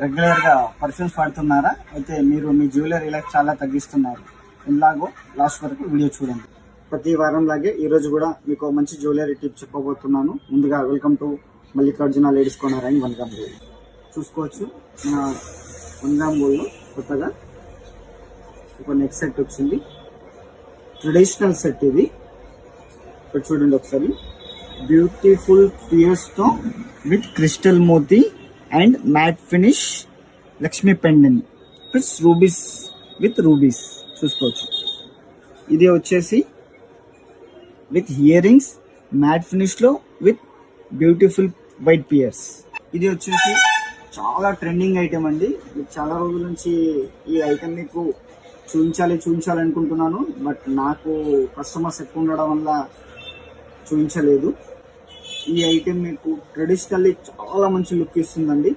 Regular గా perfumes వాడుతున్నారా? అయితే మీరు మీ జ్యువెలరీ లైఫ్ చాలా తగ్గిస్తున్నారు. ఎలాగో లాస్ట్ వరకు వీడియో చూడండి. ప్రతి వారం లాగే ఈ రోజు కూడా మీకు మంచి జ్యువెలరీ టిప్ చెప్పబోతున్నాను. ముందుగా welcome to Mallikarjuna ladies corner and 1 gram gold. చూసుకోవచ్చు, మన 1 గ్రామ్ గోల్డ్ లో కొత్తగా ఒక నెక్ సెట్ వచ్చింది. ట్రెడిషనల్ సెట్ ఇది. ఇక్కడ చూడండి ఒకసారి. బ్యూటిఫుల్ పియర్స్ తో విత్ క్రిస్టల్ మోతీ and matte finish Lakshmi pendant plus rubies with rubies చూసుకోవచ్చు. ఇది వచ్చేసి with earrings matte finish లో విత్ బ్యూటిఫుల్ వైట్ పియర్స్. ఇది వచ్చేసి చాలా ట్రెండింగ్ ఐటమ్ అండి. చాలా రోజుల నుంచి ఈ ఐటమ్ మీకు చూపించాలనుకుంటున్నాను, బట్ నాకు కస్టమర్స్ ఎక్కువ ఉండడం వల్ల చూపించలేదు. ఈ ఐటమ్ మీకు ట్రెడిషనల్లీ చాలా మంచి లుక్ ఇస్తుందండి.